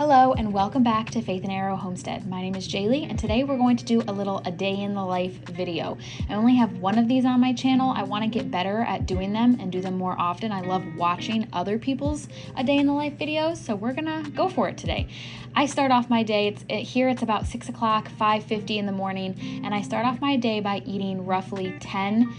Hello and welcome back to Faith and Arrow Homestead. My name is Jaylee and today we're going to do a day in the life video. I only have one of these on my channel. I want to get better at doing them and do them more often. I love watching other people's a day in the life videos, so we're gonna go for it today. I start off my day, it's about 6 o'clock, 5:50 in the morning, and I start off my day by eating roughly 10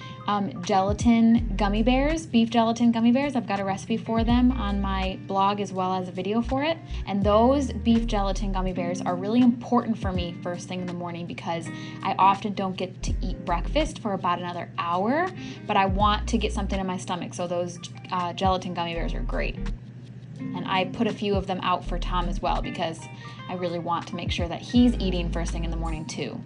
gelatin gummy bears, beef gelatin gummy bears. I've got a recipe for them on my blog as well as a video for it. And those beef gelatin gummy bears are really important for me first thing in the morning because I often don't get to eat breakfast for about another hour, but I want to get something in my stomach, so those gelatin gummy bears are great. And I put a few of them out for Tom as well because I really want to make sure that he's eating first thing in the morning too.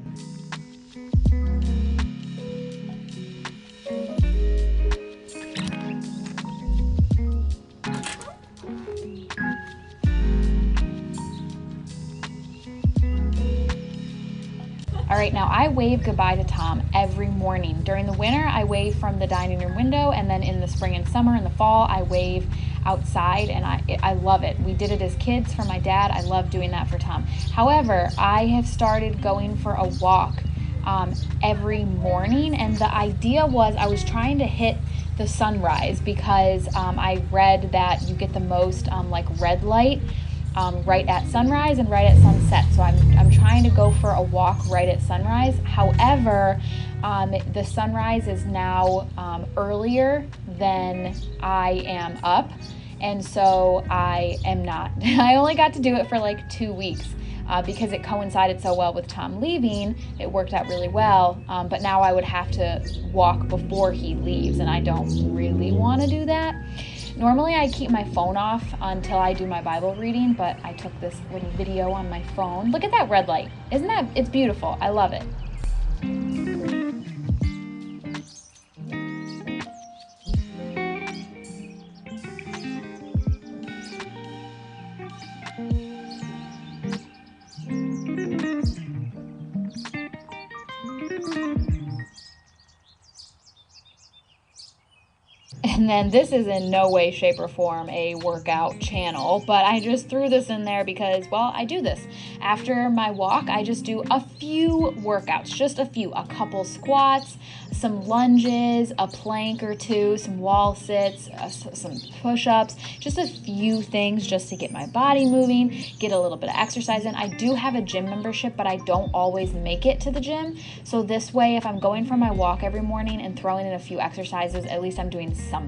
All right, now I wave goodbye to Tom every morning. During the winter, I wave from the dining room window, and then in the spring and summer and the fall, I wave outside, and I love it. We did it as kids for my dad. I love doing that for Tom. However, I have started going for a walk every morning, and the idea was I was trying to hit the sunrise because I read that you get the most like red light right at sunrise and right at sunset. So I'm trying to go for a walk right at sunrise. However, the sunrise is now earlier than I am up, and so I am not. I only got to do it for like 2 weeks because it coincided so well with Tom leaving. It worked out really well, but now I would have to walk before he leaves, and I don't really want to do that. Normally I keep my phone off until I do my Bible reading, but I took this little video on my phone. Look at that red light. It's beautiful. I love it. And then this is in no way, shape, or form a workout channel, but I just threw this in there because, well, I do this. After my walk, I just do a few workouts, just a few, a couple squats, some lunges, a plank or two, some wall sits, some push-ups, just a few things just to get my body moving, get a little bit of exercise in. I do have a gym membership, but I don't always make it to the gym. So this way, if I'm going for my walk every morning and throwing in a few exercises, at least I'm doing something.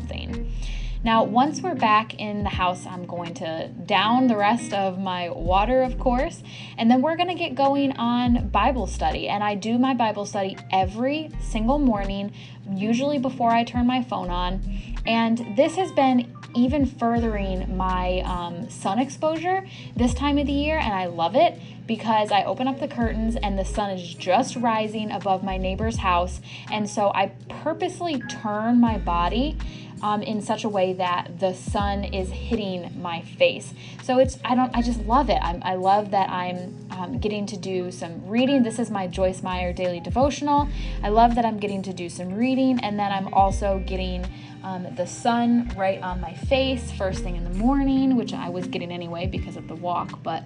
Now, once we're back in the house, I'm going to down the rest of my water, of course, and then we're going to get going on Bible study. And I do my Bible study every single morning, usually before I turn my phone on. And this has been even furthering my sun exposure this time of the year, and I love it because I open up the curtains and the sun is just rising above my neighbor's house, and so I purposely turn my body in such a way that the sun is hitting my face. So I just love it. I love that I'm getting to do some reading. This is my Joyce Meyer daily devotional. I love that I'm getting to do some reading, and then I'm also getting the sun right on my face first thing in the morning, which I was getting anyway because of the walk, but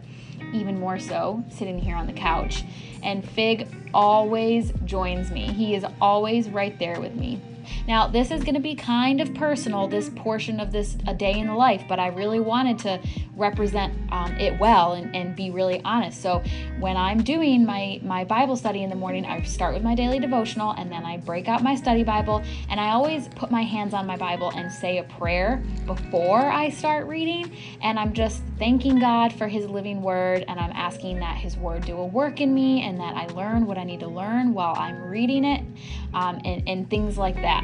even more so sitting here on the couch. And Fig always joins me. He is always right there with me. Now, this is going to be kind of personal, this portion of this a day in the life, but I really wanted to represent it well and be really honest. So when I'm doing my Bible study in the morning, I start with my daily devotional, and then I break out my study Bible, and I always put my hands on my Bible and say a prayer before I start reading, and I'm just thanking God for His living word, and I'm asking that His word do a work in me and that I learn what I need to learn while I'm reading it, and things like that.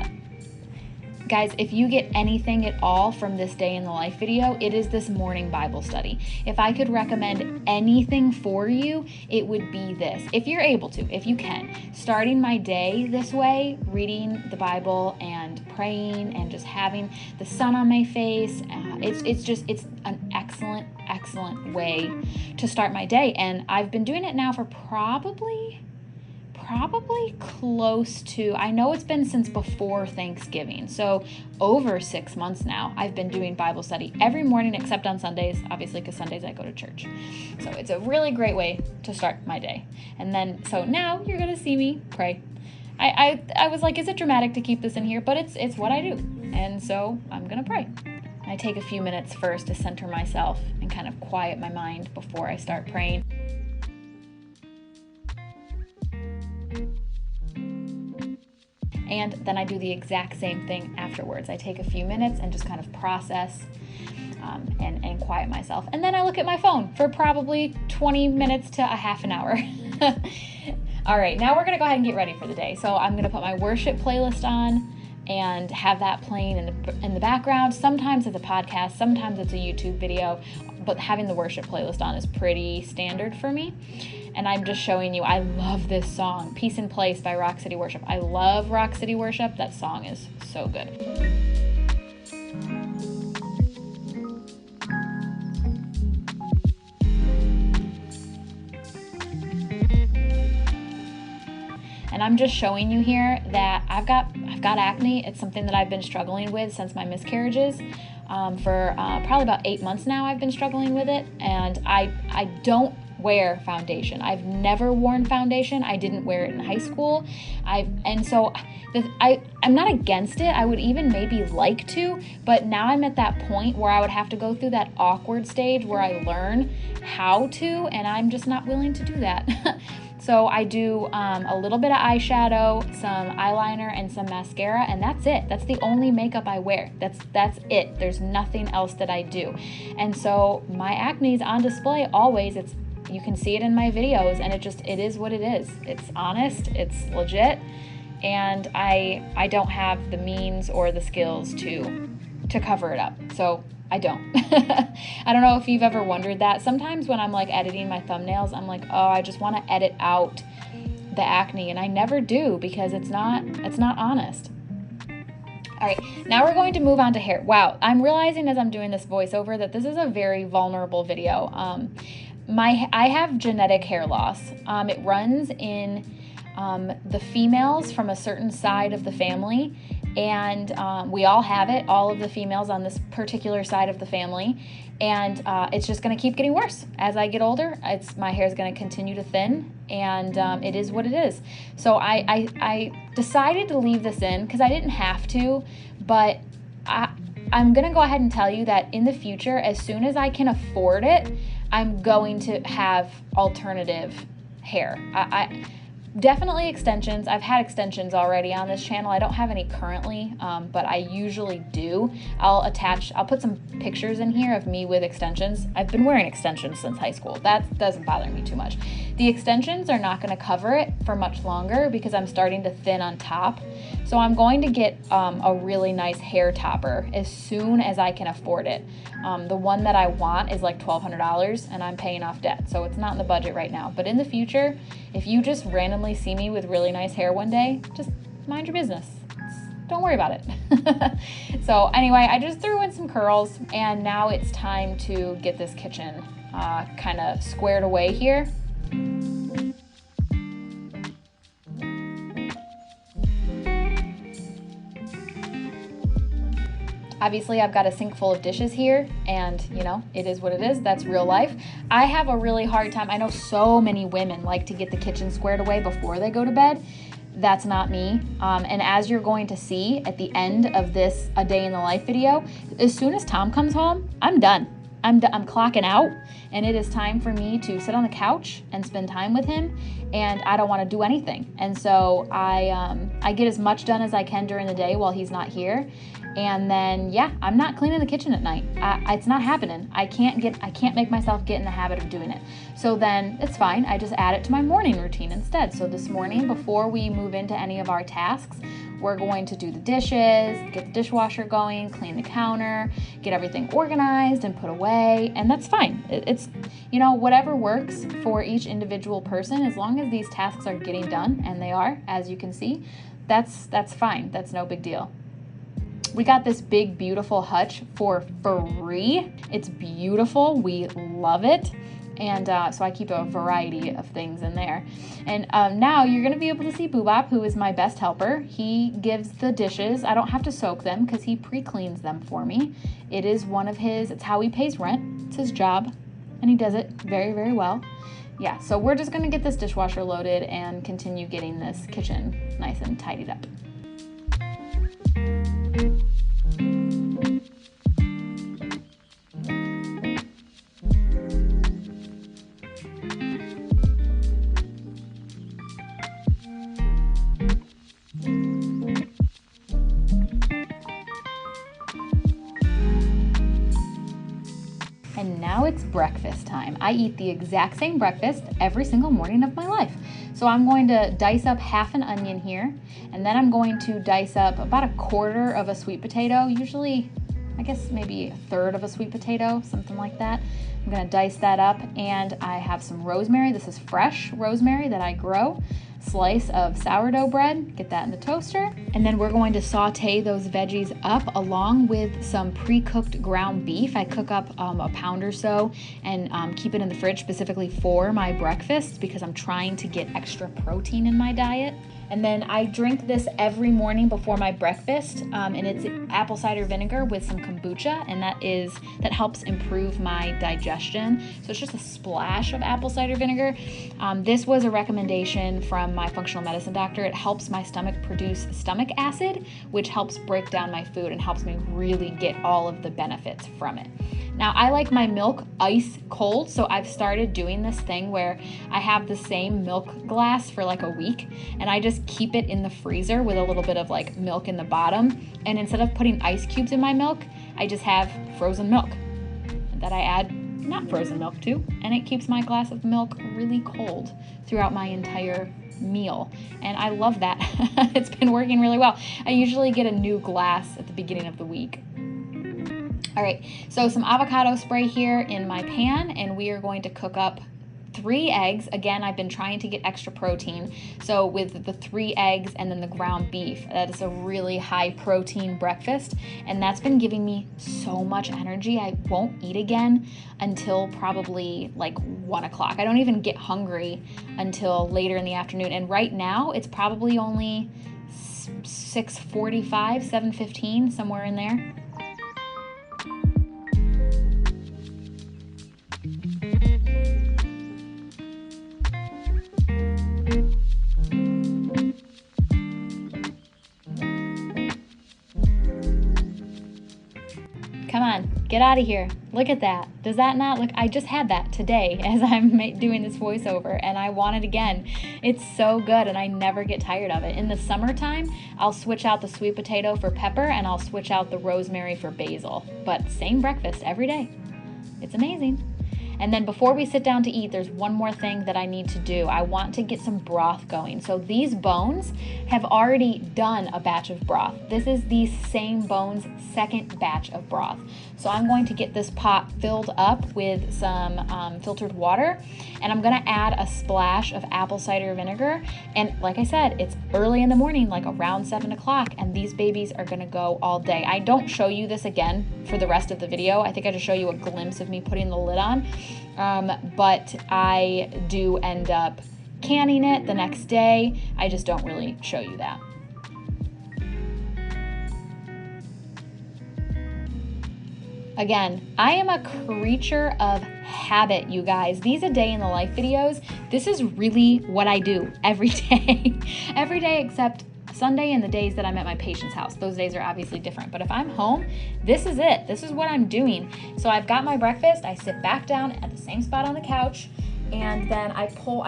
Guys, if you get anything at all from this day in the life video, it is this morning Bible study. If I could recommend anything for you, it would be this. If you're able to, if you can, starting my day this way, reading the Bible and praying and just having the sun on my face, it's an excellent way to start my day. And I've been doing it now for probably probably close to, I know it's been since before Thanksgiving. So over 6 months now, I've been doing Bible study every morning except on Sundays, obviously, because Sundays I go to church. So it's a really great way to start my day. And then, so now you're going to see me pray. I was like, is it dramatic to keep this in here? But it's what I do. And so I'm going to pray. I take a few minutes first to center myself and kind of quiet my mind before I start praying. And then I do the exact same thing afterwards. I take a few minutes and just kind of process and quiet myself. And then I look at my phone for probably 20 minutes to a half an hour. All right, now we're going to go ahead and get ready for the day. So I'm going to put my worship playlist on and have that playing in the background. Sometimes it's a podcast, sometimes it's a YouTube video, but having the worship playlist on is pretty standard for me. And I'm just showing you, I love this song, Peace in Place by Rock City Worship. I love Rock City Worship. That song is so good. And I'm just showing you here that I've got acne. It's something that I've been struggling with since my miscarriages. For probably about 8 months now, I've been struggling with it. And I don't wear foundation. I've never worn foundation. I didn't wear it in high school. I'm not against it. I would even maybe like to, but now I'm at that point where I would have to go through that awkward stage where I learn how to, and I'm just not willing to do that. So I do a little bit of eyeshadow, some eyeliner, and some mascara, and that's it. That's the only makeup I wear. That's it. There's nothing else that I do. And so my acne is on display always. You can see it in my videos, and it is what it is. It's honest, it's legit, and I don't have the means or the skills to cover it up. So I don't. I don't know if you've ever wondered that. Sometimes when I'm like editing my thumbnails, I'm like, oh, I just want to edit out the acne, and I never do because it's not honest. All right, now we're going to move on to hair. Wow, I'm realizing as I'm doing this voiceover that this is a very vulnerable video. I have genetic hair loss. It runs in the females from a certain side of the family, and we all have it, all of the females on this particular side of the family, and it's just going to keep getting worse. As I get older, my hair is going to continue to thin, and it is what it is. So I decided to leave this in because I didn't have to, but I'm going to go ahead and tell you that in the future, as soon as I can afford it, I'm going to have alternative hair. I definitely extensions. I've had extensions already on this channel. I don't have any currently, but I usually do. I'll put some pictures in here of me with extensions. I've been wearing extensions since high school. That doesn't bother me too much. The extensions are not going to cover it for much longer because I'm starting to thin on top. So I'm going to get a really nice hair topper as soon as I can afford it. The one that I want is like $1,200 and I'm paying off debt. So it's not in the budget right now. But in the future, if you just randomly see me with really nice hair one day, just mind your business. Don't worry about it. So anyway, I just threw in some curls and now it's time to get this kitchen kind of squared away here. Obviously, I've got a sink full of dishes here, and, you know, it is what it is. That's real life. I have a really hard time. I know so many women like to get the kitchen squared away before they go to bed. That's not me. And as you're going to see at the end of this A Day in the Life video, as soon as Tom comes home, I'm done. I'm clocking out, and it is time for me to sit on the couch and spend time with him, and I don't want to do anything. And so I get as much done as I can during the day while he's not here. And then, yeah, I'm not cleaning the kitchen at night. It's not happening. I can't make myself get in the habit of doing it. So then it's fine. I just add it to my morning routine instead. So this morning, before we move into any of our tasks, we're going to do the dishes, get the dishwasher going, clean the counter, get everything organized and put away. And that's fine. It's, you know, whatever works for each individual person, as long as these tasks are getting done, and they are, as you can see, that's fine. That's no big deal. We got this big, beautiful hutch for free. It's beautiful. We love it. And so I keep a variety of things in there. And now you're going to be able to see Boobop, who is my best helper. He gives the dishes. I don't have to soak them because he pre-cleans them for me. It is one of his, it's how he pays rent. It's his job, and he does it very, very well. Yeah, so we're just going to get this dishwasher loaded and continue getting this kitchen nice and tidied up. And now it's breakfast time. I eat the exact same breakfast every single morning of my life. So I'm going to dice up half an onion here, and then I'm going to dice up about a quarter of a sweet potato, usually, I guess maybe a third of a sweet potato, something like that. I'm gonna dice that up, and I have some rosemary. This is fresh rosemary that I grow. Slice of sourdough bread, get that in the toaster, and then we're going to saute those veggies up along with some pre-cooked ground beef. I cook up a pound or so and keep it in the fridge specifically for my breakfast because I'm trying to get extra protein in my diet. And then I drink this every morning before my breakfast, and it's apple cider vinegar with some kombucha, and that helps improve my digestion. So it's just a splash of apple cider vinegar. This was a recommendation from my functional medicine doctor. It helps my stomach produce stomach acid, which helps break down my food and helps me really get all of the benefits from it. Now, I like my milk ice cold, so I've started doing this thing where I have the same milk glass for like a week, and I just keep it in the freezer with a little bit of like milk in the bottom. And instead of putting ice cubes in my milk, I just have frozen milk that I add not frozen milk to, and it keeps my glass of milk really cold throughout my entire meal. And I love that. It's been working really well. I usually get a new glass at the beginning of the week. All right, so some avocado spray here in my pan, and we are going to cook up 3 eggs. Again, I've been trying to get extra protein. So with the 3 eggs and then the ground beef, that is a really high protein breakfast. And that's been giving me so much energy. I won't eat again until probably like 1 o'clock. I don't even get hungry until later in the afternoon. And right now it's probably only 6:45, 7:15, somewhere in there. Come on, get out of here. Look at that. Does that not look? I just had that today as I'm doing this voiceover, and I want it again. It's so good, and I never get tired of it. In the summertime, I'll switch out the sweet potato for pepper, and I'll switch out the rosemary for basil. But same breakfast every day. It's amazing. And then before we sit down to eat, there's one more thing that I need to do. I want to get some broth going. So these bones have already done a batch of broth. This is the same bones' second batch of broth. So I'm going to get this pot filled up with some filtered water, and I'm gonna add a splash of apple cider vinegar. And like I said, it's early in the morning, like around 7 o'clock, and these babies are gonna go all day. I don't show you this again for the rest of the video. I think I just show you a glimpse of me putting the lid on. But I do end up canning it the next day. I just don't really show you that. Again, I am a creature of habit, you guys. These a day in the life videos, this is really what I do every day. Every day except Sunday and the days that I'm at my patient's house. Those days are obviously different. But if I'm home, this is it. This is what I'm doing. So I've got my breakfast. I sit back down at the same spot on the couch, and then I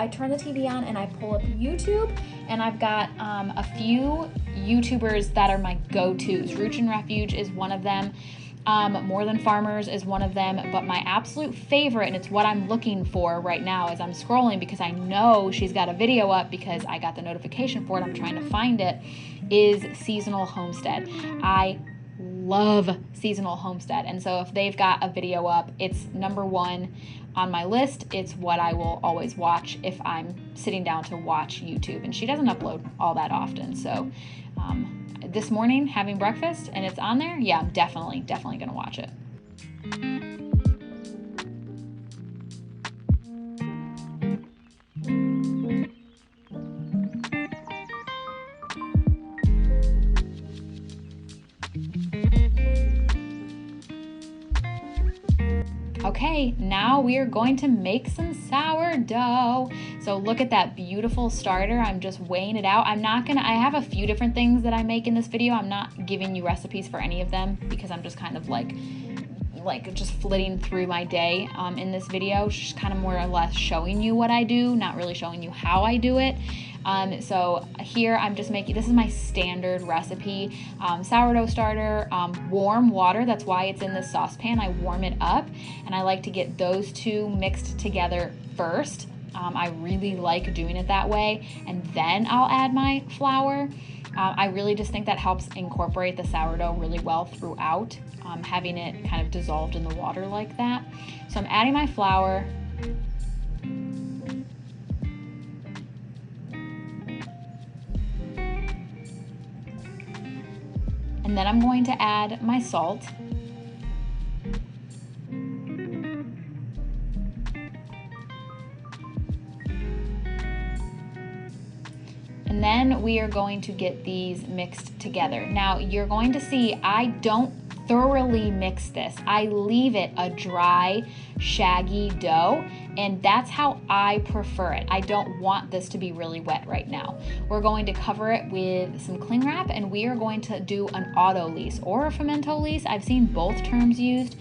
turn the TV on and I pull up YouTube, and I've got a few YouTubers that are my go-tos. Rooch and Refuge is one of them. More Than Farmers is one of them, but my absolute favorite, and it's what I'm looking for right now as I'm scrolling because I know she's got a video up because I got the notification for it, I'm trying to find it, is Seasonal Homestead. I love Seasonal Homestead, and so if they've got a video up, it's number 1 on my list. It's what I will always watch if I'm sitting down to watch YouTube, and she doesn't upload all that often, so this morning having breakfast and it's on there, yeah, I'm definitely gonna watch it. Okay, now we are going to make some sourdough. So look at that beautiful starter. I'm just weighing it out. I have a few different things that I make in this video. I'm not giving you recipes for any of them because I'm just kind of like just flitting through my day in this video, just kind of more or less showing you what I do, not really showing you how I do it. So here I'm just making, this is my standard recipe, sourdough starter, warm water. That's why it's in this saucepan. I warm it up and I like to get those two mixed together first. I really like doing it that way, and then I'll add my flour. I really just think that helps incorporate the sourdough really well throughout, having it kind of dissolved in the water like that. So I'm adding my flour. And then I'm going to add my salt. And then we are going to get these mixed together. Now you're going to see I don't thoroughly mix this. I leave it a dry, shaggy dough, and that's how I prefer it. I don't want this to be really wet right now. We're going to cover it with some cling wrap, and we are going to do an auto-lease or a fermento-lease. I've seen both terms used.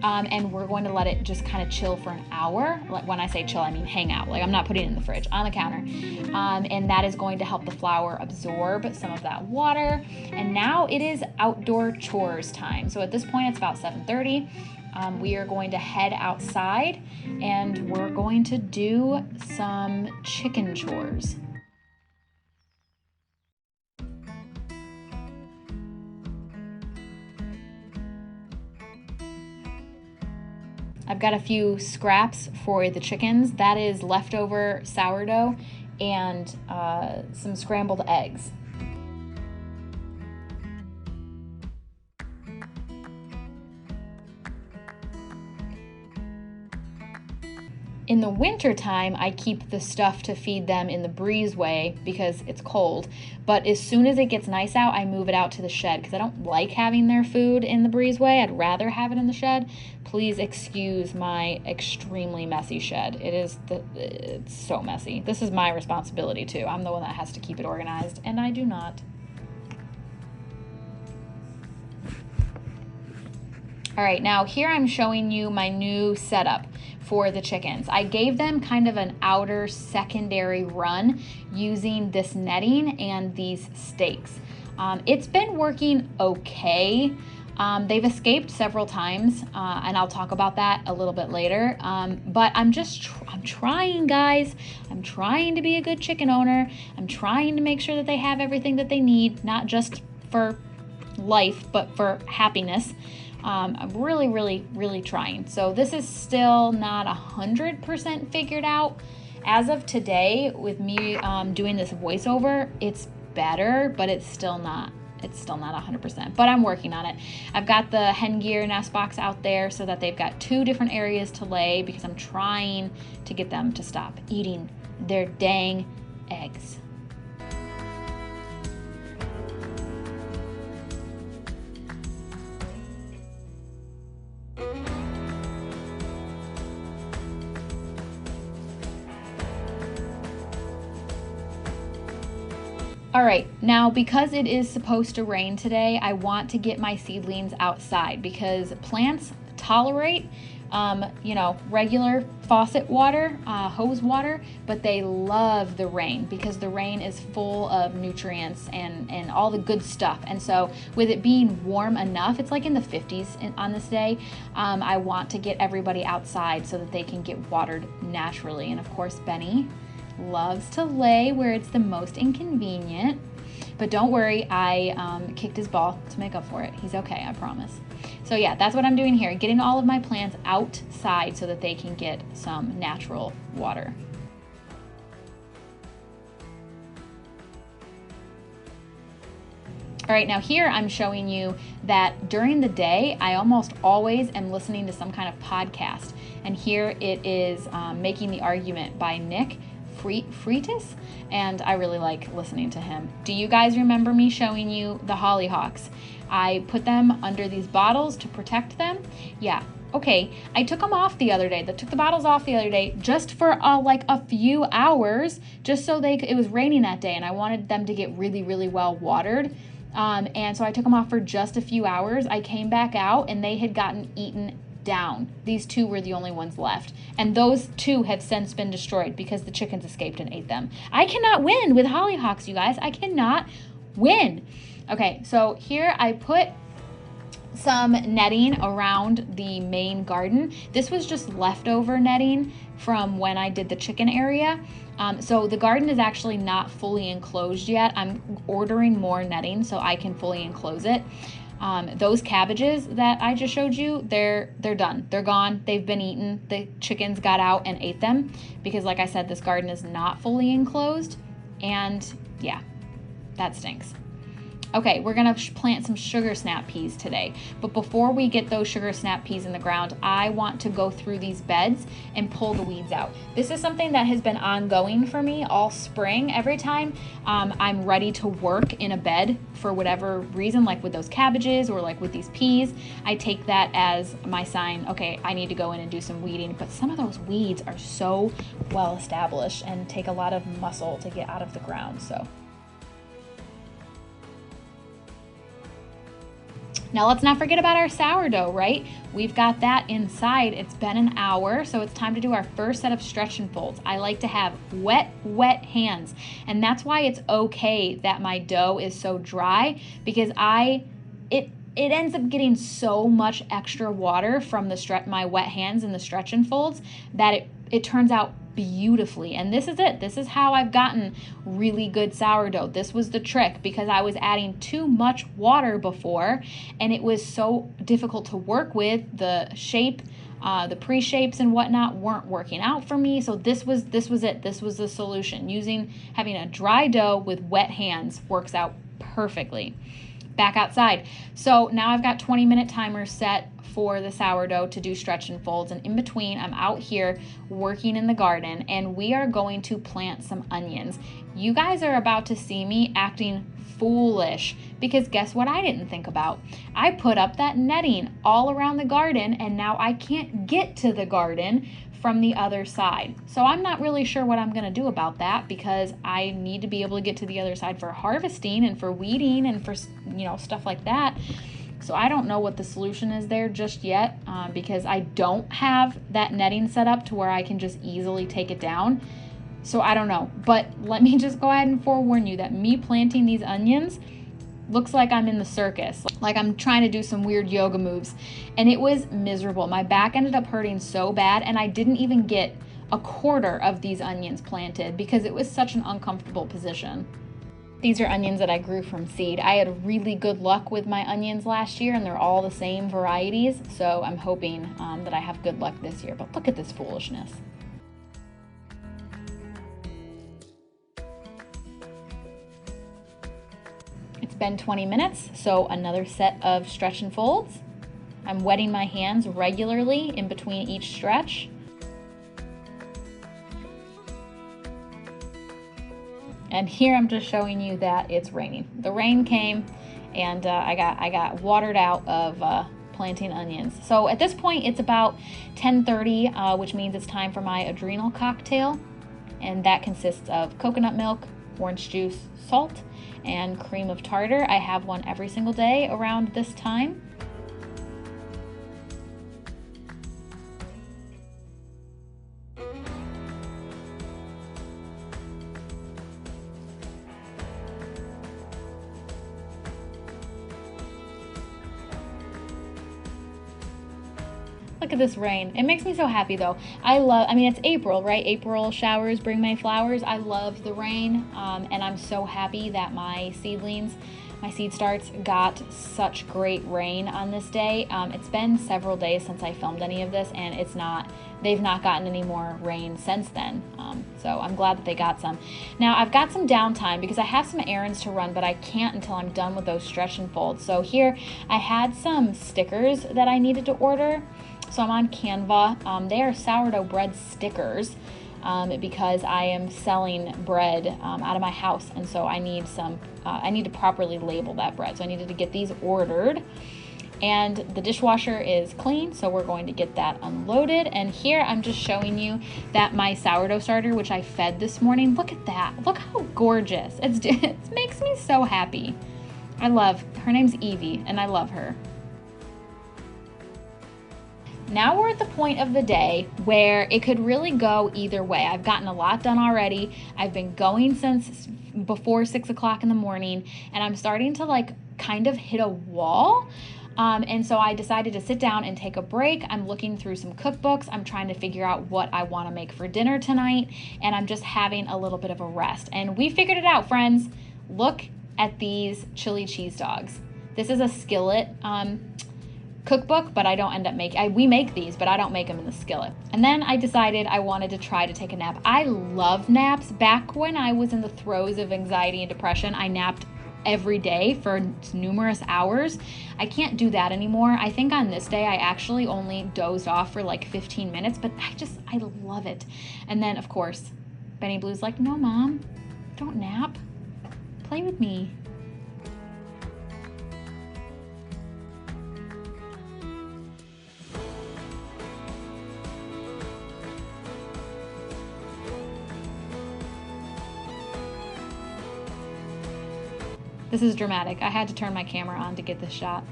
And we're going to let it just kind of chill for an hour. Like, when I say chill, I mean hang out. Like, I'm not putting it in the fridge, on the counter. And that is going to help the flour absorb some of that water. And now it is outdoor chores time. So at this point, it's about 7:30. We are going to head outside and we're going to do some chicken chores. I've got a few scraps for the chickens. That is leftover sourdough and some scrambled eggs. In the winter time, I keep the stuff to feed them in the breezeway because it's cold. But as soon as it gets nice out, I move it out to the shed because I don't like having their food in the breezeway. I'd rather have it in the shed. Please excuse my extremely messy shed. It's so messy. This is my responsibility too. I'm the one that has to keep it organized, and I do not. All right, now here I'm showing you my new setup for the chickens. I gave them kind of an outer secondary run using this netting and these stakes. It's been working okay. They've escaped several times, and I'll talk about that a little bit later. But I'm trying, guys. I'm trying to be a good chicken owner. I'm trying to make sure that they have everything that they need, not just for life, but for happiness. I'm really, really, really trying. So this is still not 100% figured out. As of today, with me doing this voiceover, it's better, but it's still not 100%, but I'm working on it. I've got the hen gear nest box out there so that they've got 2 different areas to lay because I'm trying to get them to stop eating their dang eggs. All right, now because it is supposed to rain today, I want to get my seedlings outside because plants tolerate, regular faucet water, hose water, but they love the rain because the rain is full of nutrients and all the good stuff. And so with it being warm enough, it's like in the 50s on this day, I want to get everybody outside so that they can get watered naturally. And of course, Benny loves to lay where it's the most inconvenient, but don't worry, I kicked his ball to make up for it. He's okay, I promise. So yeah, that's what I'm doing here, getting all of my plants outside so that they can get some natural water. All right, now here I'm showing you that during the day, I almost always am listening to some kind of podcast. And here it is Making the Argument by Nick Freitas, and I really like listening to him. Do you guys remember me showing you the hollyhocks? I put them under these bottles to protect them. Yeah, Okay, I took them off the other day. I took the bottles off the other day just for like a few hours, just so it was raining that day and I wanted them to get really, really well watered. And so I took them off for just a few hours. I came back out and they had gotten eaten down. These 2 were the only ones left. And those 2 have since been destroyed because the chickens escaped and ate them. I cannot win with hollyhocks, you guys. I cannot win. Okay, so here I put some netting around the main garden. This was just leftover netting from when I did the chicken area. So the garden is actually not fully enclosed yet. I'm ordering more netting so I can fully enclose it. Those cabbages that I just showed you, they're done. They're gone. They've been eaten. The chickens got out and ate them because, like I said, this garden is not fully enclosed. And yeah, that stinks. Okay, we're gonna plant some sugar snap peas today. But before we get those sugar snap peas in the ground, I want to go through these beds and pull the weeds out. This is something that has been ongoing for me all spring. Every time I'm ready to work in a bed for whatever reason, like with those cabbages or like with these peas, I take that as my sign, okay, I need to go in and do some weeding. But some of those weeds are so well established and take a lot of muscle to get out of the ground, so. Now let's not forget about our sourdough, right? We've got that inside. It's been an hour, so it's time to do our first set of stretch and folds. I like to have wet hands, and that's why it's okay that my dough is so dry, because it ends up getting so much extra water from my wet hands and the stretch and folds that it turns out beautifully. And this is it. This is how I've gotten really good sourdough. This was the trick, because I was adding too much water before and it was so difficult to work with. The shape, the pre-shapes and whatnot weren't working out for me. So this was it. This was the solution. Having a dry dough with wet hands works out perfectly. Back outside. So now I've got 20-minute timers set for the sourdough to do stretch and folds, and in between I'm out here working in the garden, and we are going to plant some onions. You guys are about to see me acting foolish, because guess what I didn't think about? I put up that netting all around the garden, and now I can't get to the garden from the other side. So I'm not really sure what I'm going to do about that, because I need to be able to get to the other side for harvesting and for weeding and for, stuff like that. So I don't know what the solution is there just yet, because I don't have that netting set up to where I can just easily take it down. So I don't know, but let me just go ahead and forewarn you that me planting these onions looks like I'm in the circus, like I'm trying to do some weird yoga moves, and it was miserable. My back ended up hurting so bad, and I didn't even get a quarter of these onions planted because it was such an uncomfortable position. These are onions that I grew from seed. I had really good luck with my onions last year, and they're all the same varieties, so I'm hoping that I have good luck this year. But look at this foolishness. It's been 20 minutes, so another set of stretch and folds. I'm wetting my hands regularly in between each stretch. And here I'm just showing you that it's raining. The rain came, and I got watered out of planting onions. So at this point it's about 10:30, which means it's time for my adrenal cocktail, and that consists of coconut milk, orange juice, salt, and cream of tartar. I have one every single day around this time. Look at this rain. It makes me so happy though. It's April, right? April showers bring May flowers. I love the rain, and I'm so happy that my seedlings, my seed starts got such great rain on this day. It's been several days since I filmed any of this, and they've not gotten any more rain since then. So I'm glad that they got some. Now I've got some downtime because I have some errands to run, but I can't until I'm done with those stretch and folds. So here I had some stickers that I needed to order. So I'm on Canva. They are sourdough bread stickers because I am selling bread out of my house, and so I need to properly label that bread. So I needed to get these ordered. and the dishwasher is clean, so we're going to get that unloaded. And here I'm just showing you that my sourdough starter, which I fed this morning, look at that. Look how gorgeous. It makes me so happy. Her name's Evie, and I love her. Now we're at the point of the day where it could really go either way. I've gotten a lot done already. I've been going since before 6 o'clock in the morning, and I'm starting to like kind of hit a wall. And so I decided to sit down and take a break. I'm looking through some cookbooks. I'm trying to figure out what I want to make for dinner tonight, and I'm just having a little bit of a rest. And we figured it out, friends. Look at these chili cheese dogs. This is a skillet cookbook, but I don't end up making, we make these, but I don't make them in the skillet. And then I decided I wanted to try to take a nap. I love naps. Back when I was in the throes of anxiety and depression, I napped every day for numerous hours. I can't do that anymore. I think on this day I actually only dozed off for like 15 minutes, but I love it. And then of course, Benny Blue's like, no mom, don't nap, play with me. This is dramatic. I had to turn my camera on to get this shot.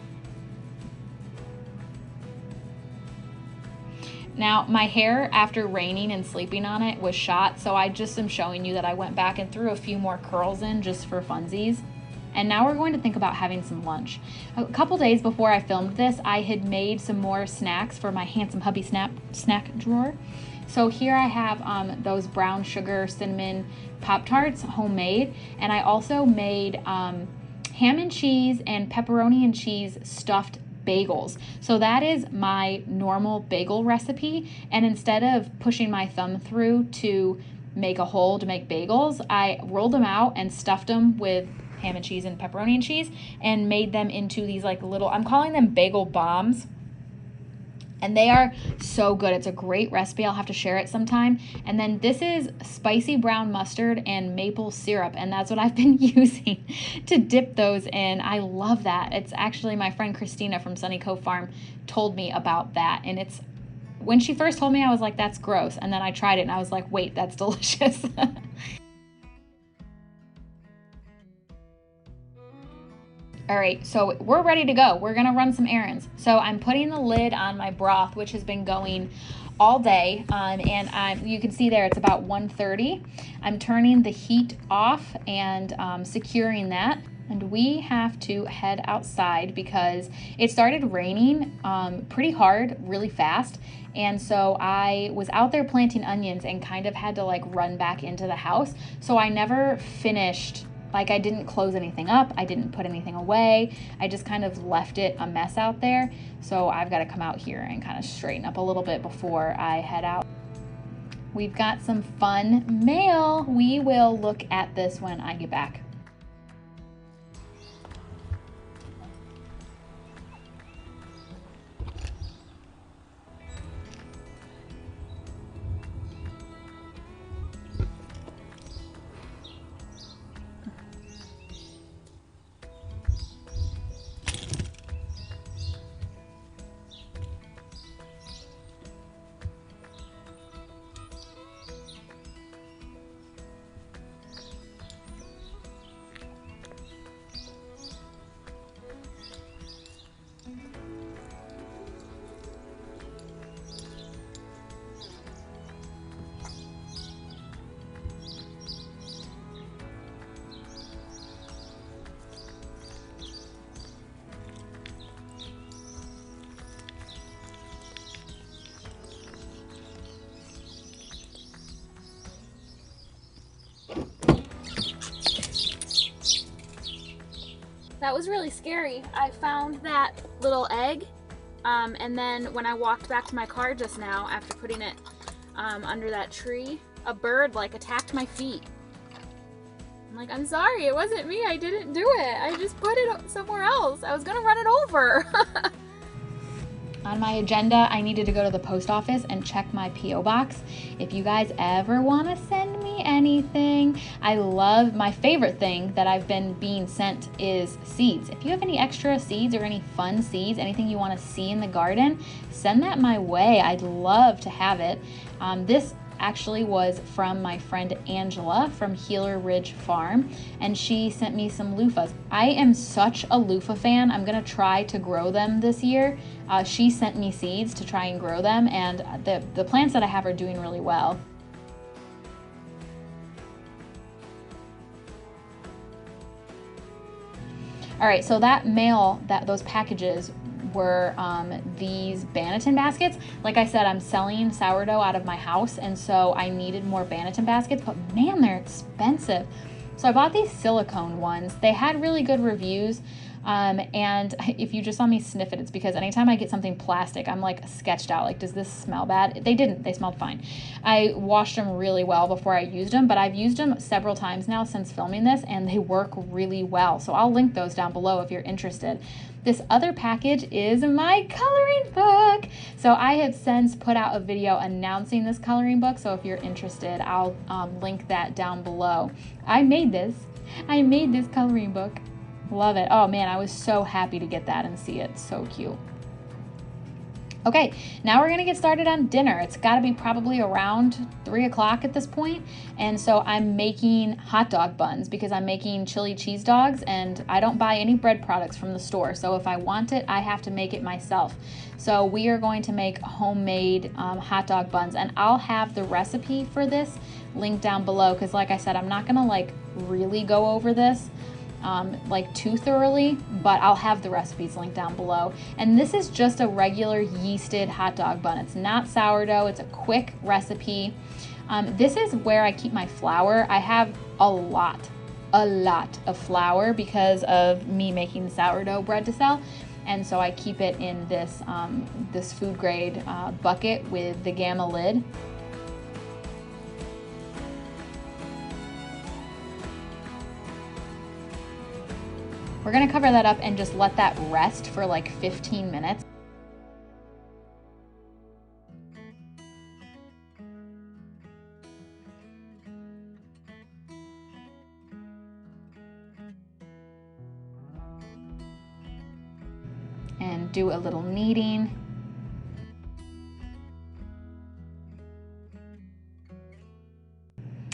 Now, my hair, after raining and sleeping on it, was shot, so I just am showing you that I went back and threw a few more curls in just for funsies. And now we're going to think about having some lunch. A couple days before I filmed this, I had made some more snacks for my handsome hubby snack drawer. So here I have those brown sugar cinnamon Pop-Tarts, homemade, and I also made ham and cheese and pepperoni and cheese stuffed bagels. So that is my normal bagel recipe, and instead of pushing my thumb through to make a hole to make bagels, I rolled them out and stuffed them with ham and cheese and pepperoni and cheese and made them into these like little, I'm calling them bagel bombs. And they are so good. It's a great recipe. I'll have to share it sometime. And then this is spicy brown mustard and maple syrup, and that's what I've been using to dip those in. I love that. It's actually my friend Christina from Sunny Cove Farm told me about that, and it's, when she first told me, I was like, that's gross. And then I tried it and I was like, wait, that's delicious. All right, so we're ready to go. We're gonna run some errands. So I'm putting the lid on my broth, which has been going all day, and you can see there it's about 1:30. I'm turning the heat off and securing that. And we have to head outside because it started raining pretty hard, really fast. And so I was out there planting onions and kind of had to like run back into the house. So I never finished. Like, I didn't close anything up, I didn't put anything away, I just kind of left it a mess out there. So I've got to come out here and kind of straighten up a little bit before I head out. We've got some fun mail. We will look at this when I get back. That was really scary. I found that little egg, and then when I walked back to my car just now after putting it under that tree, a bird like attacked my feet. I'm like, I'm sorry, it wasn't me, I didn't do it. I just put it somewhere else. I was gonna run it over. On my agenda, I needed to go to the post office and check my P.O. box. If you guys ever want to send me anything. I love, my favorite thing that I've been being sent is seeds. If you have any extra seeds or any fun seeds, anything you want to see in the garden, send that my way. I'd love to have it. This actually was from my friend Angela from Healer Ridge Farm, and she sent me some loofahs. I am such a loofah fan. I'm gonna try to grow them this year. She sent me seeds to try and grow them, and the plants that I have are doing really well. All right, so that mail, those packages were these Banneton baskets. Like I said, I'm selling sourdough out of my house, and so I needed more Banneton baskets, but man, they're expensive. So I bought these silicone ones. They had really good reviews. And if you just saw me sniff it, it's because anytime I get something plastic, I'm like sketched out. Like, does this smell bad? They didn't. They smelled fine. I washed them really well before I used them, but I've used them several times now since filming this, and they work really well. So I'll link those down below if you're interested. This other package is my coloring book. So I have since put out a video announcing this coloring book. So if you're interested, I'll link that down below. I made this coloring book. Love it. Oh man, I was so happy to get that and see it. So cute. Okay, now we're gonna get started on dinner. It's gotta be probably around 3 o'clock at this point. And so I'm making hot dog buns because I'm making chili cheese dogs, and I don't buy any bread products from the store. So if I want it, I have to make it myself. So we are going to make homemade hot dog buns, and I'll have the recipe for this linked down below, because like I said, I'm not gonna like really go over this like too thoroughly, but I'll have the recipes linked down below. And this is just a regular yeasted hot dog bun. It's not sourdough. It's a quick recipe. This is where I keep my flour. I have a lot of flour because of me making sourdough bread to sell. And so I keep it in this, this food grade bucket with the Gamma lid. We're gonna cover that up and just let that rest for like 15 minutes. And do a little kneading.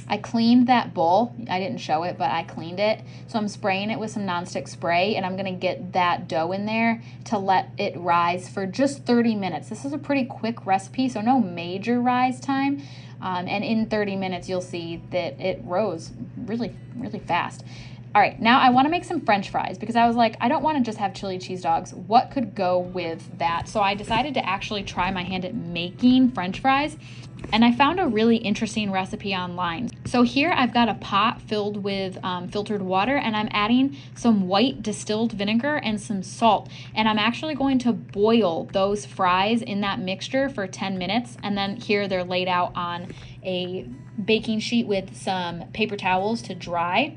I cleaned that bowl. I didn't show it, but I cleaned it. So I'm spraying it with some nonstick spray, and I'm gonna get that dough in there to let it rise for just 30 minutes. This is a pretty quick recipe, so no major rise time. And in 30 minutes, you'll see that it rose really, really fast. All right, now I wanna make some French fries because I was like, I don't wanna just have chili cheese dogs. What could go with that? So I decided to actually try my hand at making French fries, and I found a really interesting recipe online. So here I've got a pot filled with filtered water, and I'm adding some white distilled vinegar and some salt. And I'm actually going to boil those fries in that mixture for 10 minutes. And then here they're laid out on a baking sheet with some paper towels to dry.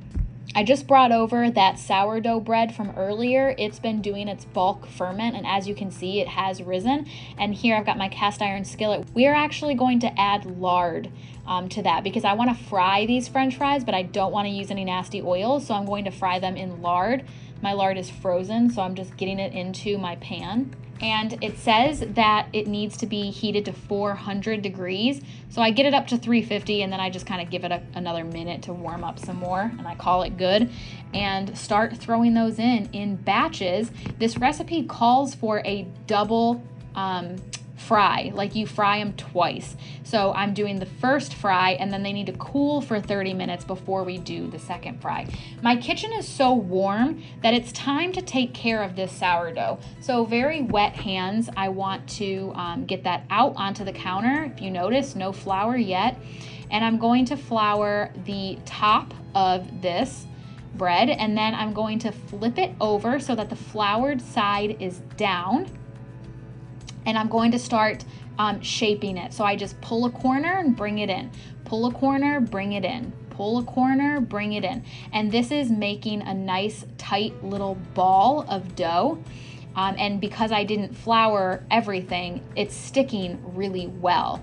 I just brought over that sourdough bread from earlier. It's been doing its bulk ferment, and as you can see, it has risen. And here I've got my cast iron skillet. We are actually going to add lard to that because I want to fry these French fries, but I don't want to use any nasty oils, so I'm going to fry them in lard. My lard is frozen, so I'm just getting it into my pan. And it says that it needs to be heated to 400 degrees. So I get it up to 350, and then I just kind of give it another minute to warm up some more, and I call it good. And start throwing those in batches. This recipe calls for a double fry, like you fry them twice. So I'm doing the first fry, and then they need to cool for 30 minutes before we do the second fry. My kitchen is so warm that it's time to take care of this sourdough. So very wet hands, I want to get that out onto the counter. If you notice, no flour yet. And I'm going to flour the top of this bread, and then I'm going to flip it over so that the floured side is down. And I'm going to start shaping it. So I just pull a corner and bring it in. Pull a corner, bring it in. Pull a corner, bring it in. And this is making a nice tight little ball of dough. And because I didn't flour everything, it's sticking really well.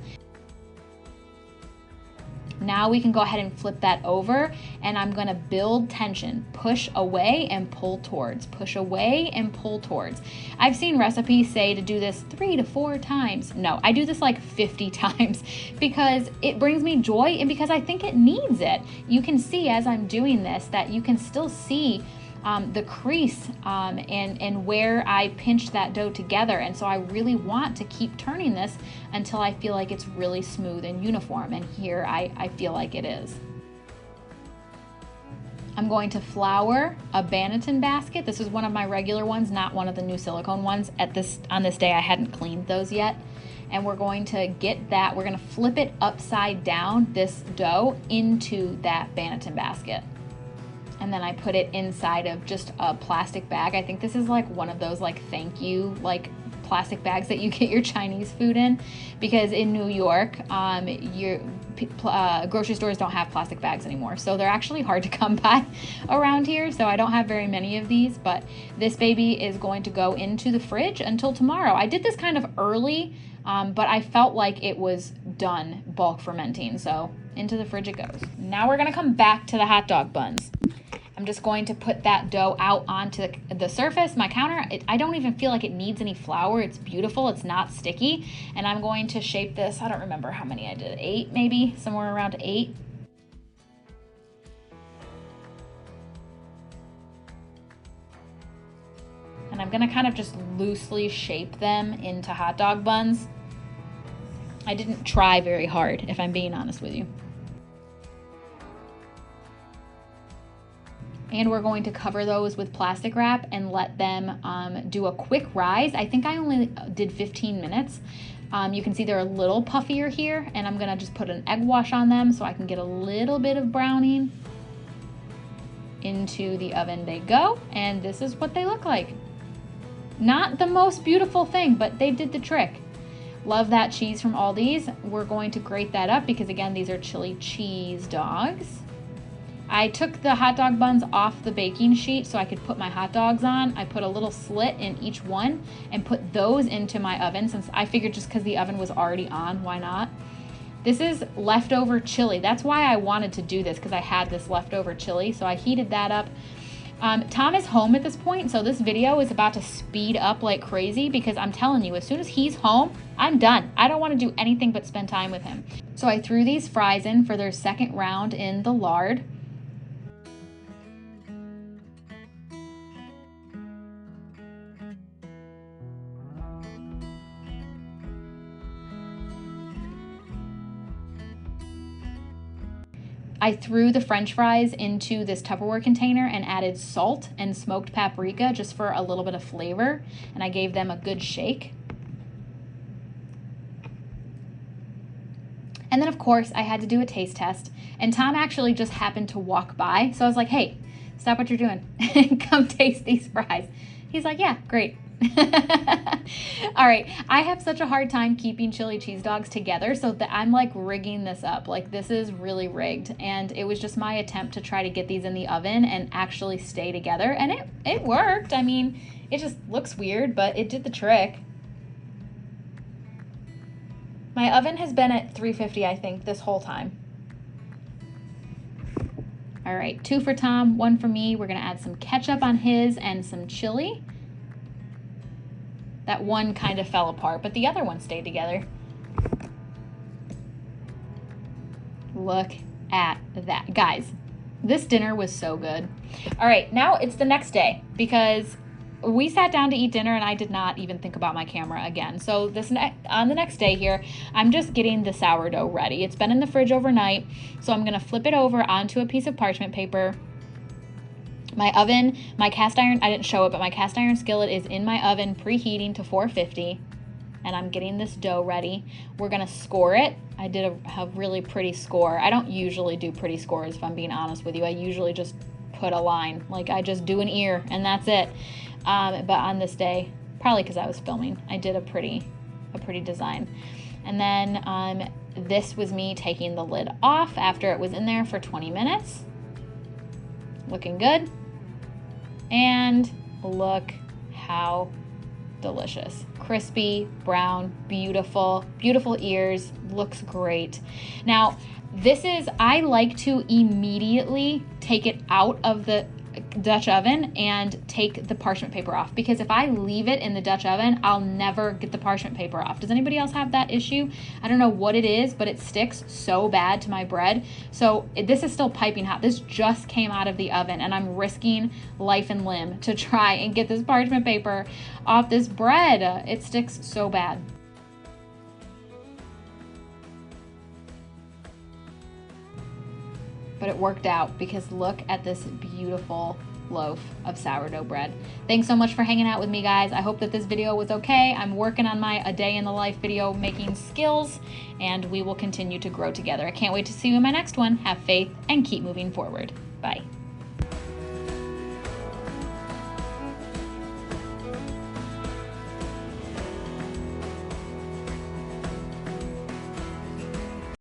Now we can go ahead and flip that over, and I'm gonna build tension. Push away and pull towards. Push away and pull towards. I've seen recipes say to do this 3 to 4 times. No, I do this like 50 times because it brings me joy and because I think it needs it. You can see as I'm doing this that you can still see the crease and where I pinched that dough together. And so I really want to keep turning this until I feel like it's really smooth and uniform. And here I feel like it is. I'm going to flour a Banneton basket. This is one of my regular ones, not one of the new silicone ones. On this day, I hadn't cleaned those yet. And we're going to get that, we're gonna flip it upside down, this dough, into that Banneton basket. And then I put it inside of just a plastic bag. I think this is like one of those like thank you like plastic bags that you get your Chinese food in, because in New York, grocery stores don't have plastic bags anymore. So they're actually hard to come by around here. So I don't have very many of these, but this baby is going to go into the fridge until tomorrow. I did this kind of early, but I felt like it was done bulk fermenting. So into the fridge it goes. Now we're gonna come back to the hot dog buns. I'm just going to put that dough out onto the surface, my counter. I don't even feel like it needs any flour. It's beautiful, it's not sticky. And I'm going to shape this, I don't remember how many I did, 8 maybe, somewhere around 8. And I'm gonna kind of just loosely shape them into hot dog buns. I didn't try very hard, if I'm being honest with you. And we're going to cover those with plastic wrap and let them do a quick rise. I think I only did 15 minutes. You can see they're a little puffier here, and I'm gonna just put an egg wash on them so I can get a little bit of browning. Into the oven they go, and this is what they look like. Not the most beautiful thing, but they did the trick. Love that cheese from Aldi's. We're going to grate that up because again, these are chili cheese dogs. I took the hot dog buns off the baking sheet so I could put my hot dogs on. I put a little slit in each one and put those into my oven, since I figured just because the oven was already on, why not? This is leftover chili. That's why I wanted to do this, because I had this leftover chili. So I heated that up. Tom is home at this point, so this video is about to speed up like crazy, because I'm telling you, as soon as he's home, I'm done. I don't want to do anything but spend time with him. So I threw these fries in for their second round in the lard. I threw the French fries into this Tupperware container and added salt and smoked paprika just for a little bit of flavor, and I gave them a good shake. And then of course I had to do a taste test, and Tom actually just happened to walk by, so I was like, hey, stop what you're doing and come taste these fries. He's like, yeah, great. All right, I have such a hard time keeping chili cheese dogs together, so that I'm like rigging this up. Like, this is really rigged, and it was just my attempt to try to get these in the oven and actually stay together, and it worked. I mean, it just looks weird, but it did the trick. My oven has been at 350, I think, this whole time. All right, 2 for Tom, 1 for me. We're gonna add some ketchup on his and some chili. That one kind of fell apart, but the other one stayed together. Look at that. Guys, this dinner was so good. All right, now it's the next day, because we sat down to eat dinner and I did not even think about my camera again. So on the next day here, I'm just getting the sourdough ready. It's been in the fridge overnight, so I'm gonna flip it over onto a piece of parchment paper. My oven, my cast iron, I didn't show it, but my cast iron skillet is in my oven preheating to 450, and I'm getting this dough ready. We're gonna score it. I did a really pretty score. I don't usually do pretty scores, if I'm being honest with you. I usually just put a line, like I just do an ear and that's it. But on this day, probably because I was filming, I did a pretty design. And then this was me taking the lid off after it was in there for 20 minutes. Looking good. And look how delicious. Crispy, brown, beautiful, beautiful ears, looks great. Now, I like to immediately take it out of the Dutch oven and take the parchment paper off, because if I leave it in the Dutch oven, I'll never get the parchment paper off. Does anybody else have that issue? I don't know what it is, but it sticks so bad to my bread. So this is still piping hot. This just came out of the oven and I'm risking life and limb to try and get this parchment paper off this bread. It sticks so bad. But it worked out, because look at this beautiful loaf of sourdough bread. Thanks so much for hanging out with me, guys. I hope that this video was okay. I'm working on my a day in the life video making skills, and we will continue to grow together. I can't wait to see you in my next one. Have faith and keep moving forward. Bye.